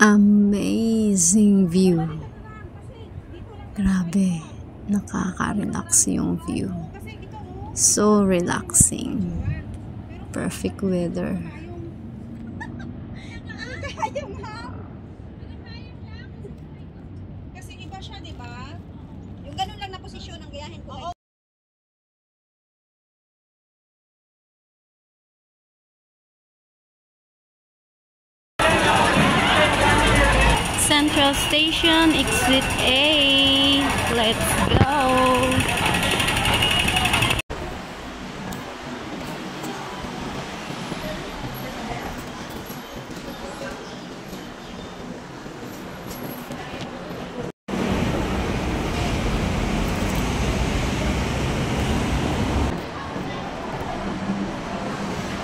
Amazing view. Grabe, nakaka-relax yung view. So relaxing. Perfect weather. Kasi iba siya, di ba? Yung ganun lang na posisyon ang gayahin ko. Central Station, Exit A. Let's go.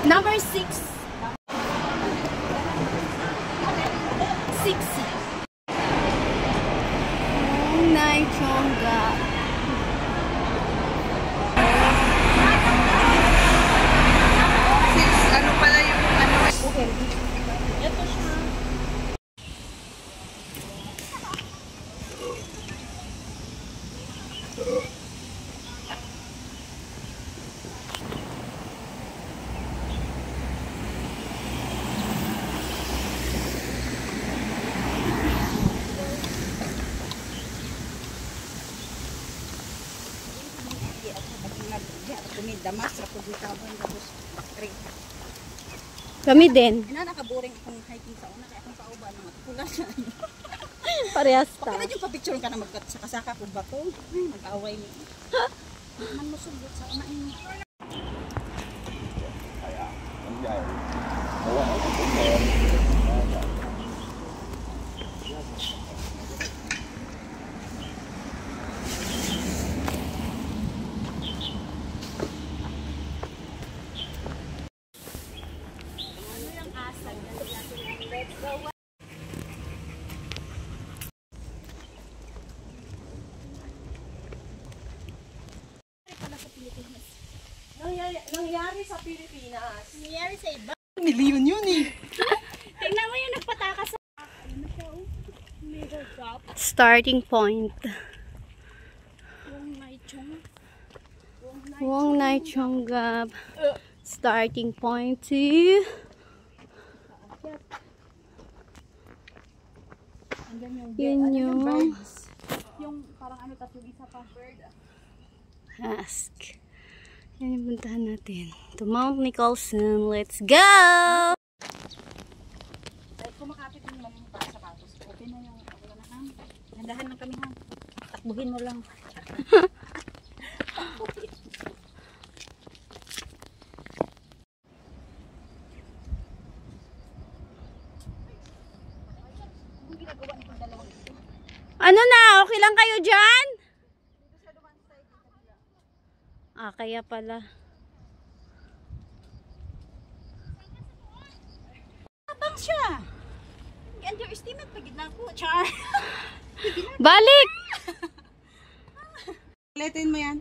Number 6. 6. Chongga. Ano pala yung ano? Okay. Ito siya. Damas sa pagkakabon tapos bakri. Kami din. Ina nakaboring akong hiking sa una kaya akong pauban ng matukulan siya. Parehas ta. Bakit yung pa-picture ka na magkasaka ko ba to? Mag-away niyo. Man mo sugot sa una ini. Nangyari sa Pilipinas. Nangyari sa iba. Milyon yun eh. Tingnan mo yung nagpatakas sa Starting point. Wong Nai Chong Gap. Starting point to yun yung parang ano tapos yung isa pa bird. Ask. Yan yung puntahan natin. To Mount Nicholson. Let's go! Dahil kumakapit yung mga para sa patos. Okay na yung ano na ham. Nandahan lang kami ham. Takbuhin mo lang. Ano na? Okay lang kayo dyan? Ah, kaya pala. Abang siya. I-underestimate pagid na ako. Char. Balik! Ulitin mo yan.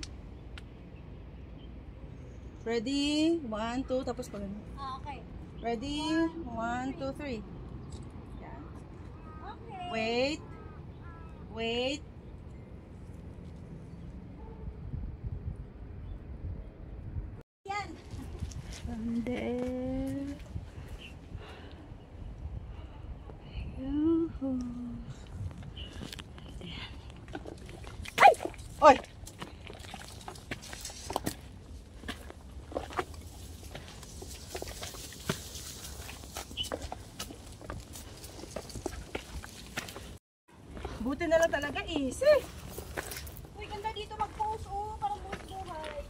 Ready? 1, 2, tapos pag ano. Okay. Ready? 1, 2, 3. Yan. Okay. Wait. Wait. Yan. From there. Ay! Oy! Buti na lang talaga easy. Uy, ganda dito mag-post. Oh, parang post buhay.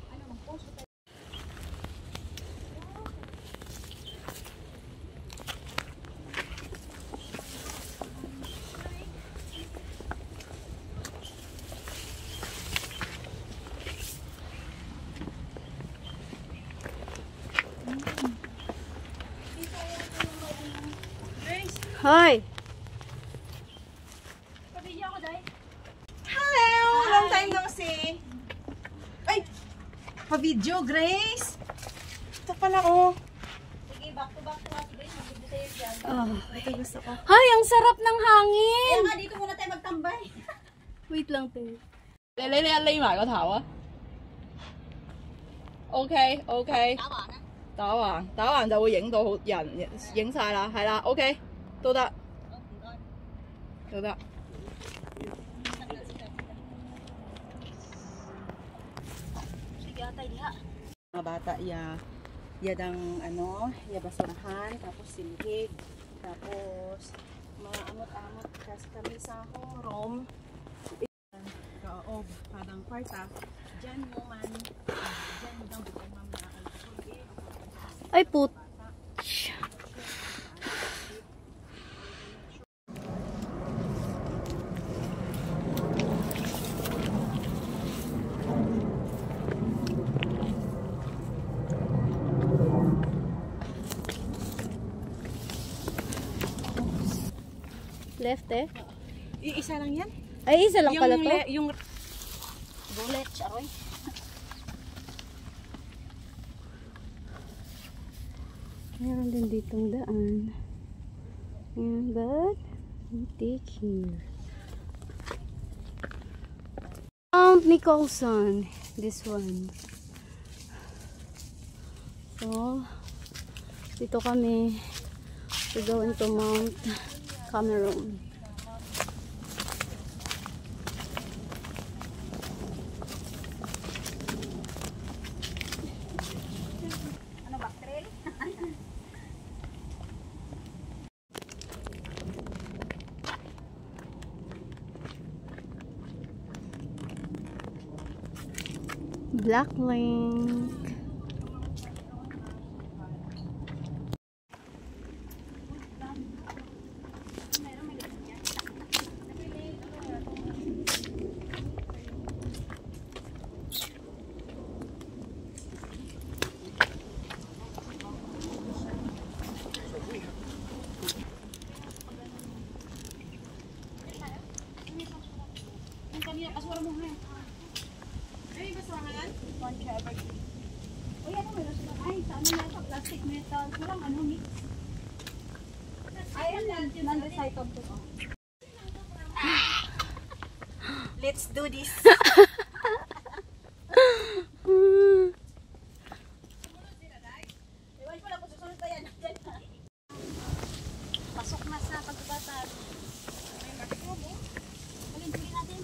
Ano, mag-post ko tayo. Hoy! Pabili ako, Day. Hello! Long time no see. Ay! Pa-video, Grace. Ito pala, oh. Sige, back to Ate Grace. Mag-video tayo dyan. Ito gusto ko. Ay, ang sarap ng hangin! Kaya nga, dito muna tayo magtambay. Wait lang, te. 你埋個頭啊！OK OK， 打橫啊！打橫就會影到人影晒啦，係啦 OK 都得好，唔該。都得。Sige, atay diha. Mga bata, yadang ano, basurahan, tapos silhig, tapos mga amot-amot kasi kami sa home. Kaob, padang kwarta, dyan mo man, dyan mo daw bukay mam na alcohol. Ay, put. Left eh? Iisa lang yan? Ay, isa lang pala to. Yung Bullet, charoy. Meron din ditong daan. Ayan, but we take here. Mount Nicholson. This one. So, dito kami to go into Mount Cameron. Ano ba, trail? Black Link. Yung kanina, kasura mo nga. ay, basurahan? One travel. Uy, ano meron sila? Ay, sa ano meron? Plastic metal. Walang ano mix. Ay, non-recyclable to. Let's do this. Iwan ko lang kung susunod pa yan. Pasok na sa pagkabatan. May mushroom eh. Alin natin.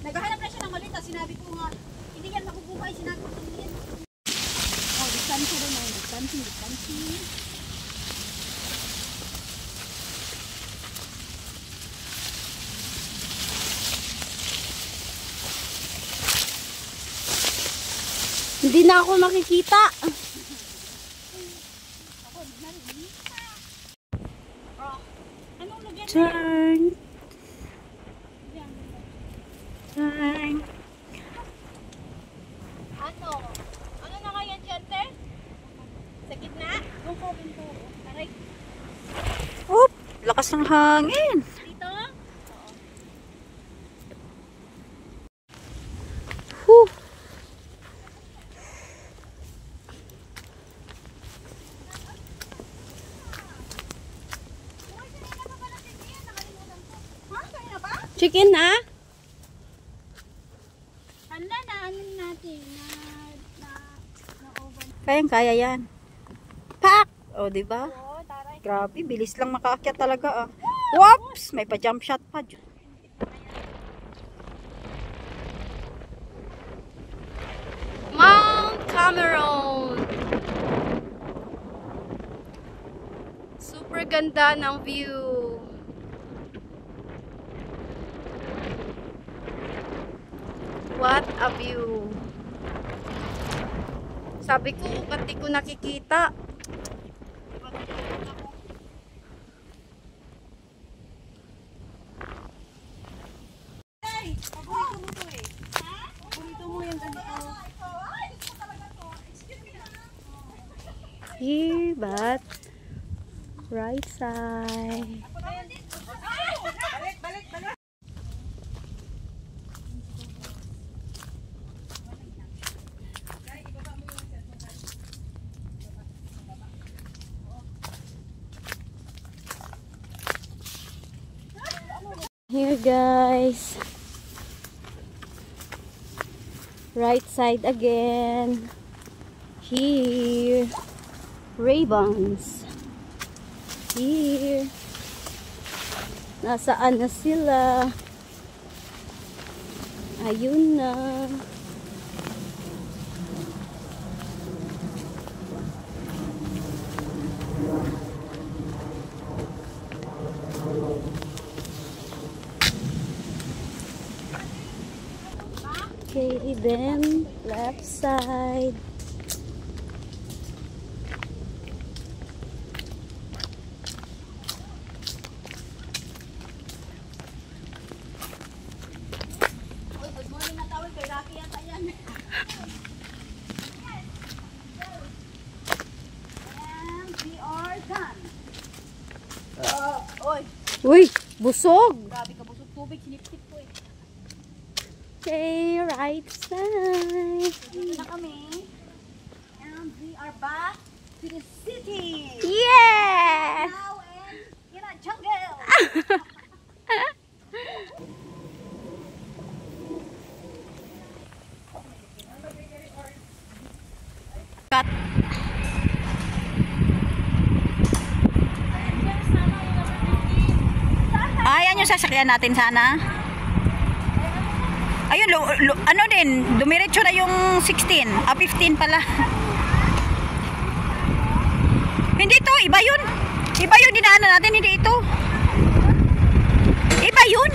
Naghahanap na siya ng malita. Sinabi ko nga, hindi yan makukuha. Sinabi ko hindi yan. Oh, distansya daw na yun. Distancing. Hindi na ako makikita. Anong lagyan? Turn. Turn. Ano? Ano na kaya dyan, te? Sa gitna? Bungko. Aray, Oop, lakas ng hangin. dito? Whew. Uy, kanina pa pala din yan. Nakalimutan ko. Ha? Kanina pa? Chicken na? Handa na, ano natin? Na oven. Kaya yan. Pak! O, diba? Oo, taray. Grabe, bilis lang makaakyat talaga ah. Whoops! May pa-jump shot pa. Mount Cameron. Super ganda ng view. What a view. Sabi ko, ba't di ko nakikita? here, but right side. Here guys, right side again. Here, Ray-Bans. Here, nasaan na sila? Ayun na. Okay, then left side. Good morning na tawag kay Rocky yata yan. And we are done. Oy, Uy, busog. grabe ka busog tubig, sinipsip ko eh. Okay, right side. Dito na kami. And we are back to the city. Yeah! Now in a jungle. Cut. Ayan yung sasakyan natin sana. Ayun, ano din, dumiretso na yung 16. 15 pala. Hindi to, iba yun. Iba yung dinaanan natin, hindi ito. Iba yun.